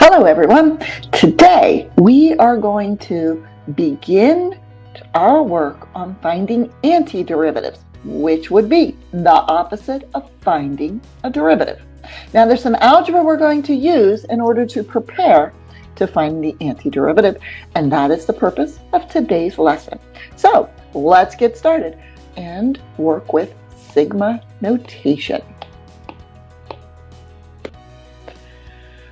Hello everyone. Today we are going to begin our work on finding antiderivatives, which would be the opposite of finding a derivative. Now there's some algebra we're going to use in order to prepare to find the antiderivative, and that is the purpose of today's lesson. So let's get started and work with sigma notation.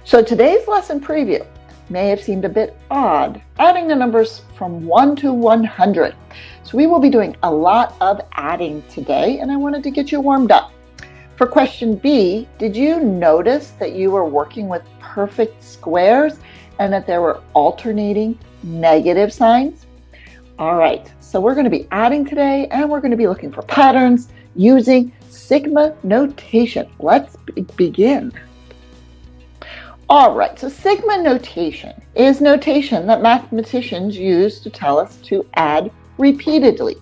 So today's lesson preview may have seemed a bit odd, adding the numbers from 1 to 100. So we will be doing a lot of adding today, and I wanted to get you warmed up. For question B, did you notice that you were working with perfect squares and that there were alternating negative signs? All right, so we're going to be adding today, and we're going to be looking for patterns using sigma notation. Let's begin. All right, so sigma notation is notation that mathematicians use to tell us to add repeatedly.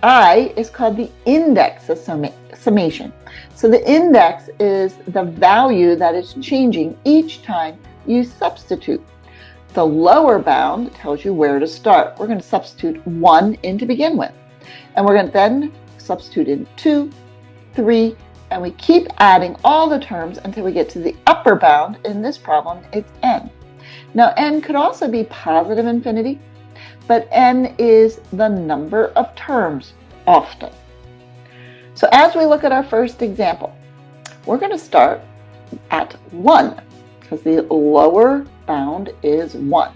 I is called the index of summation. So the index is the value that is changing each time you substitute. The lower bound tells you where to start. We're going to substitute 1 in to begin with. And we're going to then substitute in 2, 3, and we keep adding all the terms until we get to the upper bound. In this problem, it's n. Now, n could also be positive infinity, but n is the number of terms often. So as we look at our first example, we're going to start at 1 because the lower bound is 1.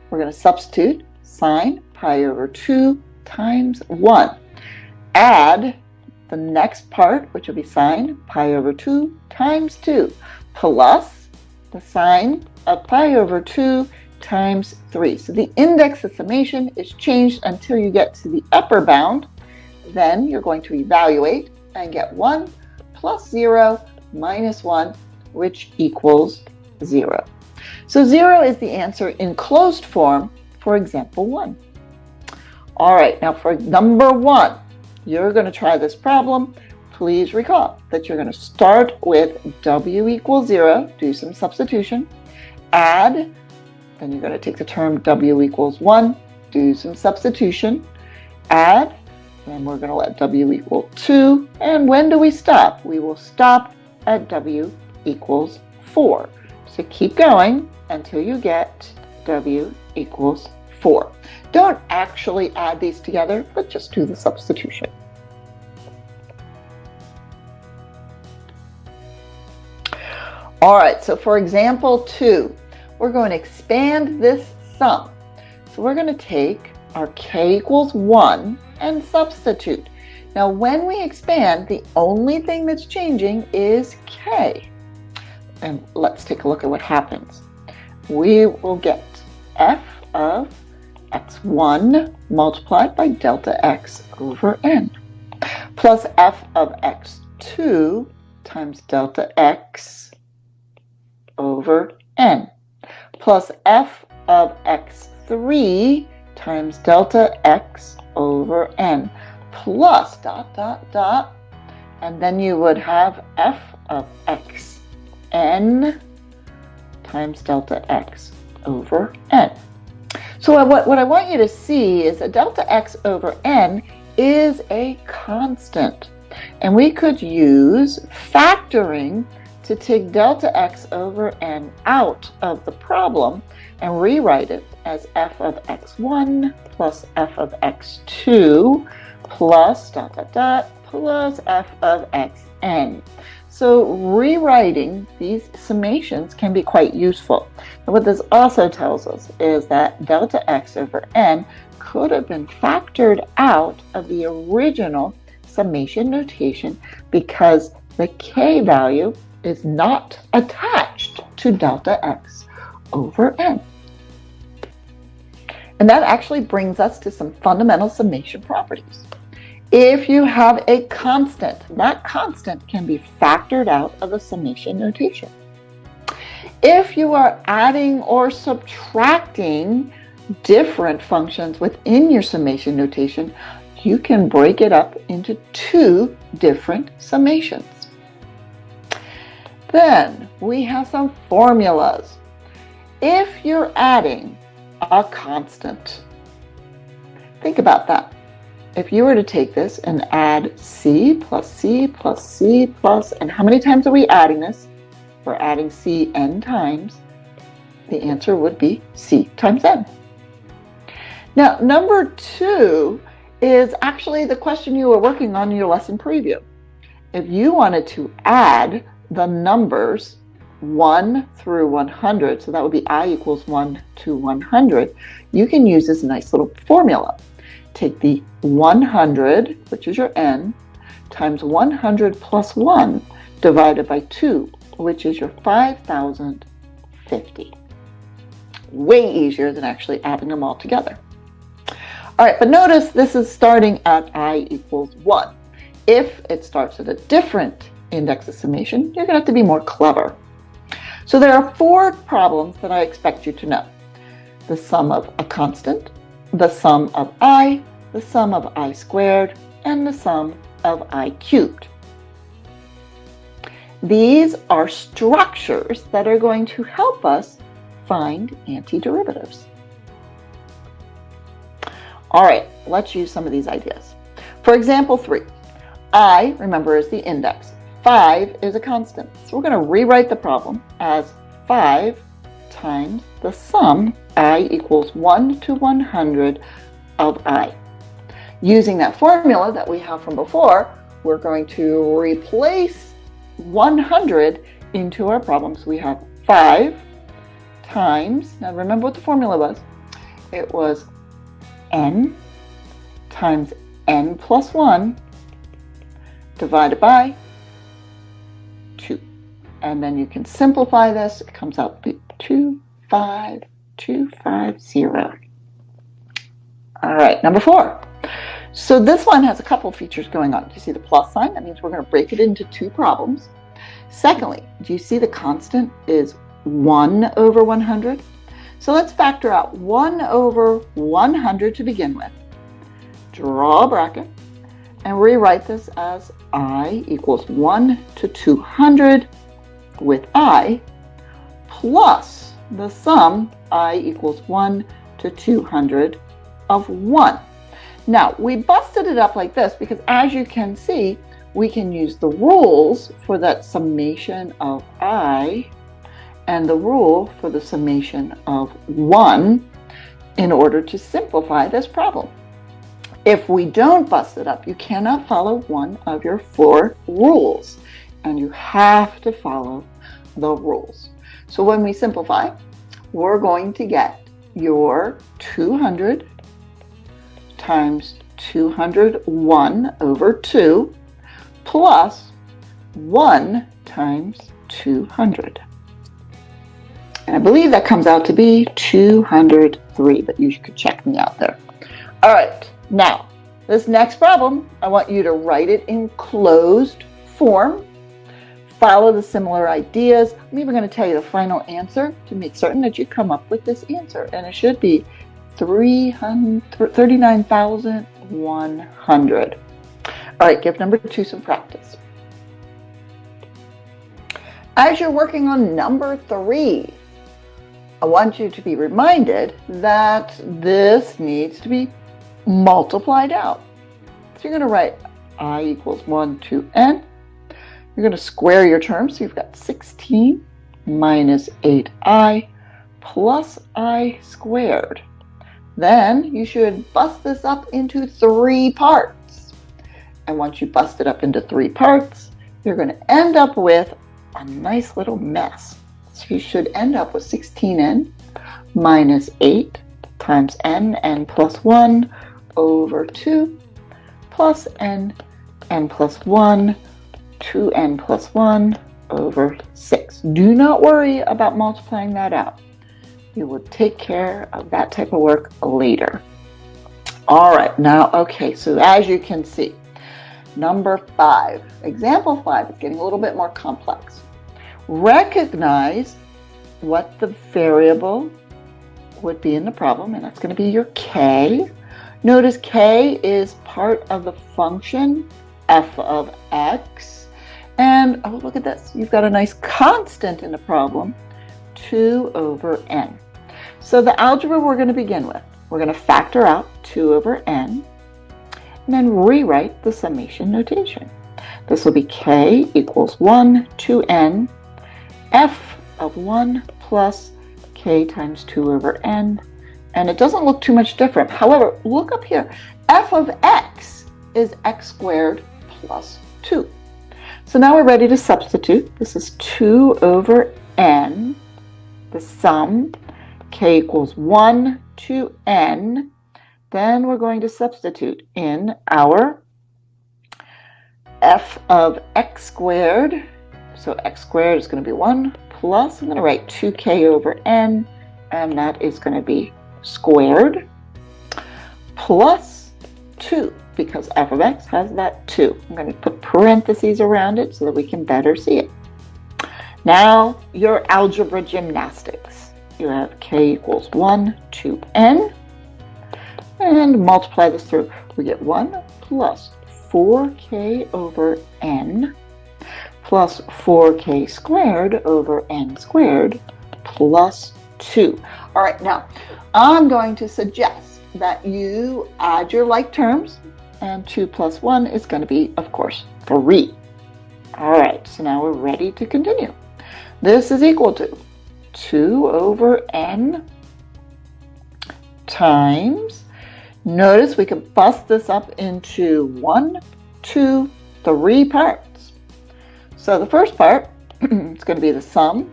We're going to substitute sine pi over 2 times 1. Add the next part, which will be sine pi over 2 times 2, plus the sine of pi over 2 times 3. So the index of summation is changed until you get to the upper bound. Then you're going to evaluate and get 1 plus 0 minus 1, which equals 0. So 0 is the answer in closed form for example 1. All right, now for number 1, you're going to try this problem. Please recall that you're going to start with w equals 0, do some substitution, add, then you're going to take the term w equals 1, do some substitution, add, then we're going to let w equal 2, and when do we stop? We will stop at w equals 4. So keep going until you get w equals 4. Don't actually add these together, but just do the substitution. All right, so for example 2, we're going to expand this sum. So we're going to take our k equals 1 and substitute. Now when we expand, the only thing that's changing is k. And let's take a look at what happens. We will get f of x1 multiplied by delta x over n, plus f of x2 times delta x over n, plus f of x3 times delta x over n, plus dot, dot, dot, and then you would have f of xn times delta x over n. So what I want you to see is that delta x over n is a constant. And we could use factoring to take delta x over n out of the problem and rewrite it as f of x1 plus f of x2 plus dot, dot, dot, plus f of xn. So rewriting these summations can be quite useful. And what this also tells us is that delta x over n could have been factored out of the original summation notation because the k value is not attached to delta x over n. And that actually brings us to some fundamental summation properties. If you have a constant, that constant can be factored out of the summation notation. If you are adding or subtracting different functions within your summation notation, you can break it up into 2 different summations. Then we have some formulas. If you're adding a constant, think about that. If you were to take this and add c plus c plus c plus, and how many times are we adding this? We're adding c n times. The answer would be c times n. Now, number 2 is actually the question you were working on in your lesson preview. If you wanted to add the numbers 1 through 100, so that would be I equals 1 to 100, you can use this nice little formula. Take the 100, which is your n, times 100 plus 1 divided by 2, which is your 5,050. Way easier than actually adding them all together. All right, but notice this is starting at I equals 1. If it starts at a different index of summation, you're going to have to be more clever. So there are 4 problems that I expect you to know. The sum of a constant, the sum of I, the sum of I squared, and the sum of I cubed. These are structures that are going to help us find antiderivatives. All right, let's use some of these ideas. For example 3, I, remember, is the index. 5 is a constant. So we're going to rewrite the problem as 5 times the sum, I equals 1 to 100 of I. Using that formula that we have from before, we're going to replace 100 into our problem. So we have 5 times, now remember what the formula was. It was n times n plus 1 divided by 2. And then you can simplify this. It comes out to 25250. All right, number 4. So this one has a couple features going on. Do you see the plus sign? That means we're going to break it into 2 problems. Secondly, do you see the constant is 1 over 100? So let's factor out 1 over 100 to begin with. Draw a bracket and rewrite this as I equals 1 to 200 with I plus the sum I equals 1 to 200 of 1. Now, we busted it up like this because, as you can see, we can use the rules for that summation of I and the rule for the summation of 1 in order to simplify this problem. If we don't bust it up, you cannot follow one of your 4 rules, and you have to follow the rules. So when we simplify, we're going to get your 200 times 201 over 2 plus 1 times 200. And I believe that comes out to be 203, but you could check me out there. All right, now this next problem, I want you to write it in closed form. Follow the similar ideas. I'm even going to tell you the final answer to make certain that you come up with this answer. And it should be 39,100. All right, give number 2 some practice. As you're working on number 3, I want you to be reminded that this needs to be multiplied out. So you're going to write I equals 1 to n. You're going to square your terms. So you've got 16 minus 8i plus I squared. Then you should bust this up into 3 parts. And once you bust it up into 3 parts, you're going to end up with a nice little mess. So you should end up with 16n minus 8 times n plus 1 over 2 plus n plus 1, 2n plus 1 over 6. Do not worry about multiplying that out. You will take care of that type of work later. All right, now, okay, so as you can see, number 5, example 5 is getting a little bit more complex. Recognize what the variable would be in the problem, and that's going to be your k. Notice k is part of the function f of x. And oh, look at this. You've got a nice constant in the problem, 2 over n. So the algebra we're going to begin with, we're going to factor out 2 over n, and then rewrite the summation notation. This will be k equals 1 to n, f of 1 plus k times 2 over n, and it doesn't look too much different. However, look up here. F of x is x squared plus 2. So now we're ready to substitute. This is 2 over n, the sum, k equals 1 to n. Then we're going to substitute in our f of x squared. So x squared is going to be 1 plus, I'm going to write 2k over n, and that is going to be squared, plus 2, because f of x has that 2. I'm going to put parentheses around it so that we can better see it. Now, your algebra gymnastics. You have k equals 1 to n, and multiply this through. We get 1 plus 4k over n plus 4k squared over n squared plus 2. All right, now I'm going to suggest that you add your like terms, and 2 plus 1 is going to be, of course, 3. All right, so now we're ready to continue. This is equal to 2 over n times, notice we can bust this up into 1, 2, 3 parts. So the first part is going to be the sum,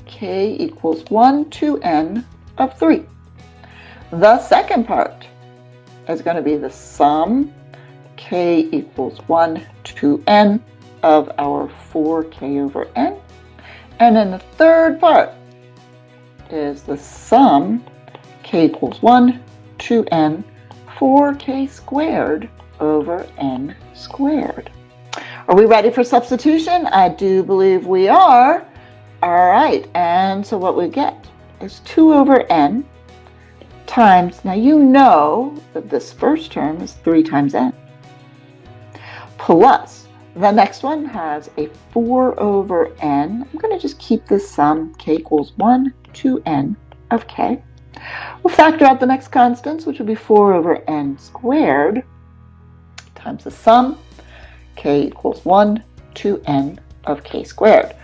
k equals 1 to n of 3. The second part is going to be the sum, k equals 1 to n of our 4k over n. And then the third part is the sum, k equals 1 to n 4k squared over n squared. Are we ready for substitution? I do believe we are. All right, and so what we get is 2 over n times, now you know that this first term is 3 times n, plus the next one has a 4 over n. I'm going to just keep this sum, k equals 1 to n of k. We'll factor out the next constants, which will be 4 over n squared times the sum, k equals 1 to n of k squared.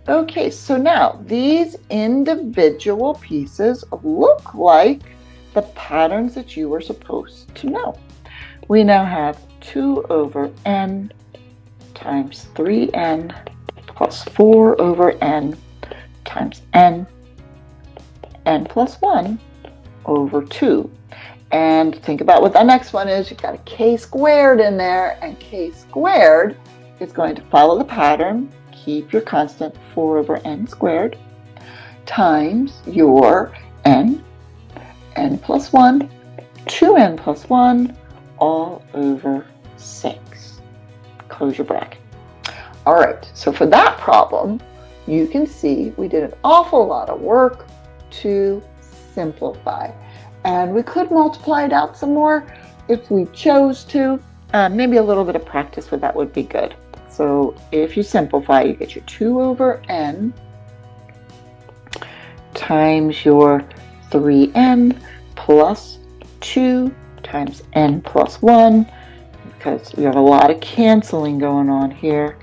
Okay, so now these individual pieces look like the patterns that you were supposed to know. We now have 2 over n times 3n plus 4 over n times n plus 1 over 2. And think about what the next one is. You've got a k squared in there, and k squared is going to follow the pattern. Keep your constant 4 over n squared times your n plus 1, 2n plus 1, all over 6. Close your bracket. All right, so for that problem, you can see we did an awful lot of work to simplify. And we could multiply it out some more if we chose to. Maybe a little bit of practice with that would be good. So if you simplify, you get your 2 over n times your 3n plus 2 times n plus 1, because we have a lot of canceling going on here,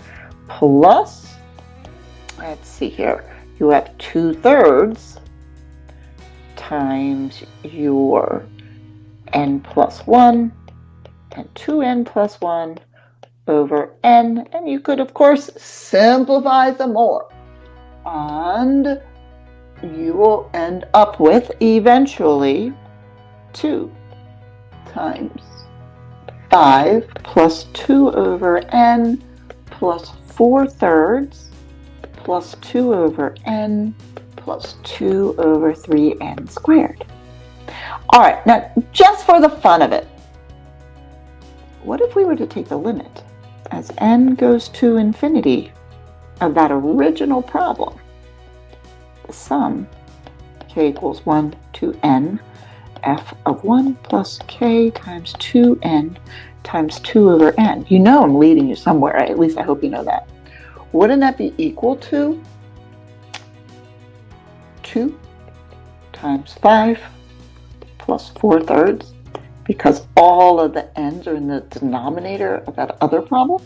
plus, let's see here, you have 2/3 times your n plus 1 and 2n plus 1 over n, and you could of course simplify some more, and you will end up with eventually 2 times 5 plus 2 over n plus 4/3 plus 2 over n plus 2 over 3n squared. All right, now just for the fun of it, what if we were to take the limit as n goes to infinity of that original problem? The sum, k equals 1 to n, f of 1 plus k times 2n times 2 over n. You know I'm leading you somewhere, right? At least I hope you know that. Wouldn't that be equal to 2 times 5 plus 4/3, because all of the n's are in the denominator of that other problem,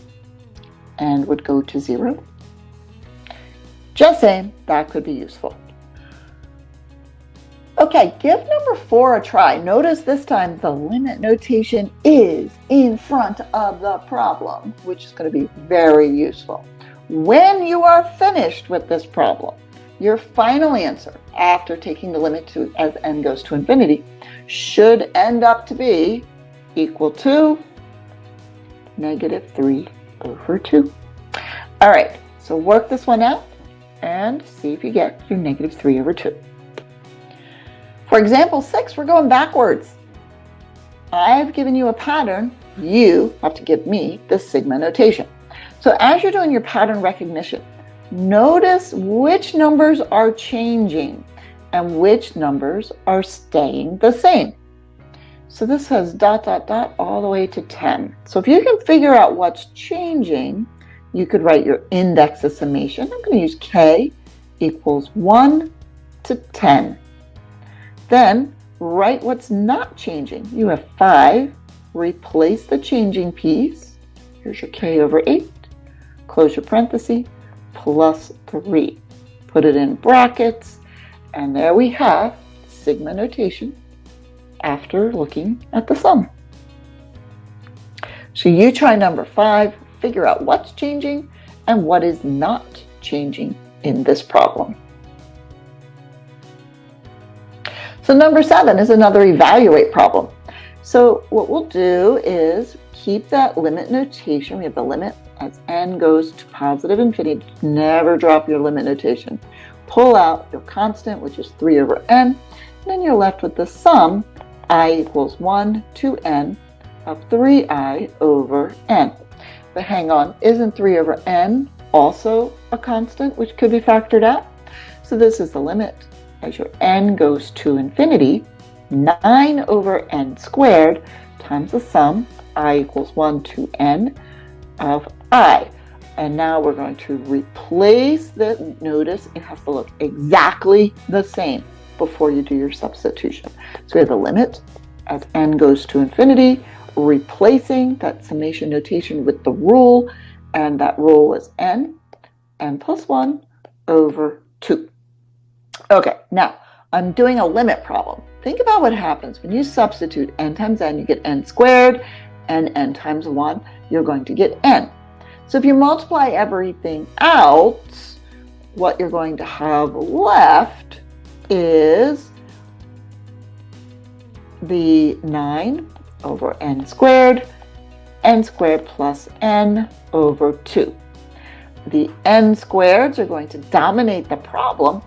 and would go to 0. Just saying, that could be useful. Okay, give number 4 a try. Notice this time the limit notation is in front of the problem, which is going to be very useful. When you are finished with this problem, your final answer, after taking the limit to as n goes to infinity, should end up to be equal to -3/2. All right, so work this one out and see if you get your -3/2. For example 6, we're going backwards. I've given you a pattern. You have to give me the sigma notation. So as you're doing your pattern recognition, notice which numbers are changing and which numbers are staying the same. So this has ... all the way to 10. So if you can figure out what's changing, you could write your index of summation. I'm going to use k equals 1 to 10. Then write what's not changing. You have 5. Replace the changing piece. Here's your k over 8. Close your parenthesis. Plus 3. Put it in brackets. And there we have sigma notation after looking at the sum. So you try number 5. Figure out what's changing and what is not changing in this problem. So number 7 is another evaluate problem. So what we'll do is keep that limit notation. We have the limit as n goes to positive infinity. Never drop your limit notation. Pull out your constant, which is 3/n, and then you're left with the sum, I equals 1 to n of 3i over n. But hang on, isn't 3/n also a constant which could be factored out? So this is the limit as your n goes to infinity, 9 over n squared times the sum, I equals 1 to n of I. And now we're going to replace the, notice it has to look exactly the same before you do your substitution. So we have the limit as n goes to infinity, replacing that summation notation with the rule, and that rule is n plus 1 over 2. Okay, now I'm doing a limit problem. Think about what happens when you substitute n times n, you get n squared, and n times 1, you're going to get n. So if you multiply everything out, what you're going to have left is the 9 over n squared plus n over 2. The n squareds are going to dominate the problem,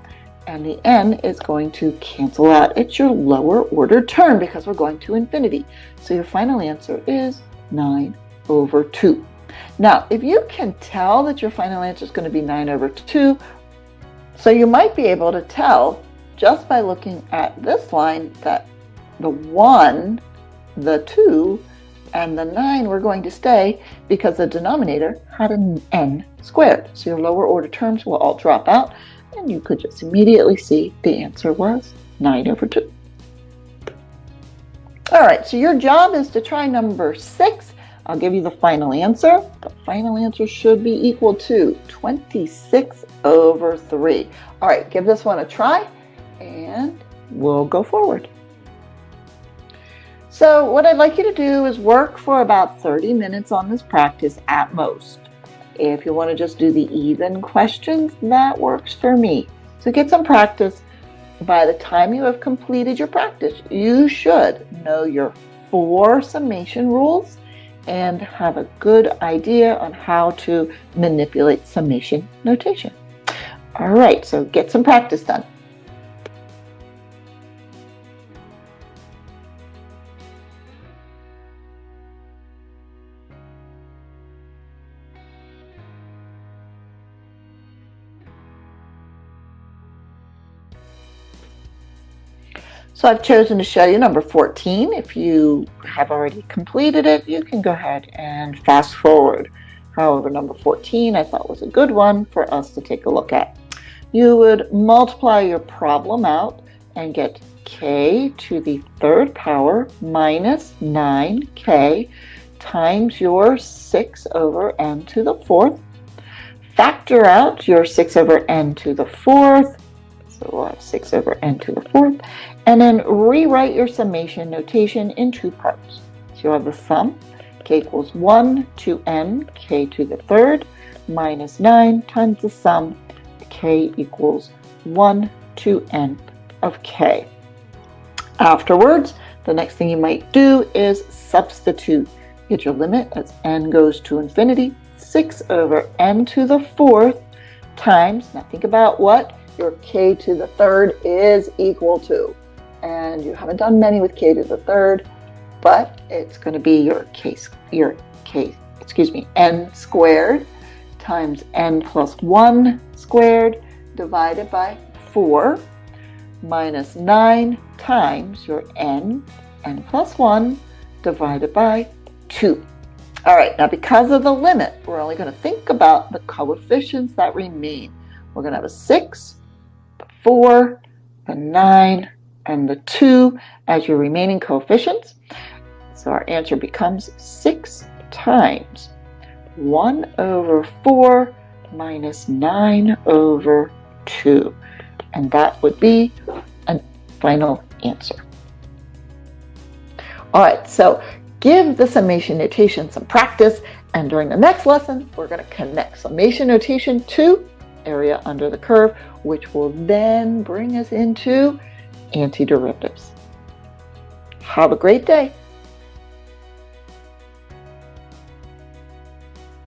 and the n is going to cancel out. It's your lower order term because we're going to infinity. So your final answer is 9 over 2. Now, if you can tell that your final answer is going to be 9 over 2, so you might be able to tell just by looking at this line that the 1, the 2, and the 9 were going to stay because the denominator had an n squared. So your lower order terms will all drop out, and you could just immediately see the answer was 9 over 2. All right, so your job is to try number 6. I'll give you the final answer. The final answer should be equal to 26 over 3. All right, give this one a try, and we'll go forward. So what I'd like you to do is work for about 30 minutes on this practice at most. If you want to just do the even questions, that works for me. So get some practice. By the time you have completed your practice, you should know your 4 summation rules and have a good idea on how to manipulate summation notation. All right, so get some practice done. So I've chosen to show you number 14. If you have already completed it, you can go ahead and fast forward. However, number 14 I thought was a good one for us to take a look at. you would multiply your problem out and get k to the third power minus 9k times your 6 over n to the fourth. Factor out your 6 over n to the fourth, so we'll have 6 over n to the fourth, and then rewrite your summation notation in two parts. So you'll have the sum, k equals 1 to n, k to the third, minus 9 times the sum, k equals 1 to n of k. Afterwards, the next thing you might do is substitute. Get your limit as n goes to infinity, 6 over n to the fourth times, now think about what your k to the third is equal to. And you haven't done many with k to the third, but it's going to be n squared times n plus 1 squared divided by 4 minus 9 times your n plus 1 divided by 2. All right, now because of the limit, we're only going to think about the coefficients that remain. We're going to have a 6, the 4, the 9, and the 2 as your remaining coefficients. So our answer becomes 6 times 1 over 4 minus 9 over 2. And that would be a final answer. All right, so give the summation notation some practice, and during the next lesson, we're going to connect summation notation to area under the curve, which will then bring us into antiderivatives. Have a great day.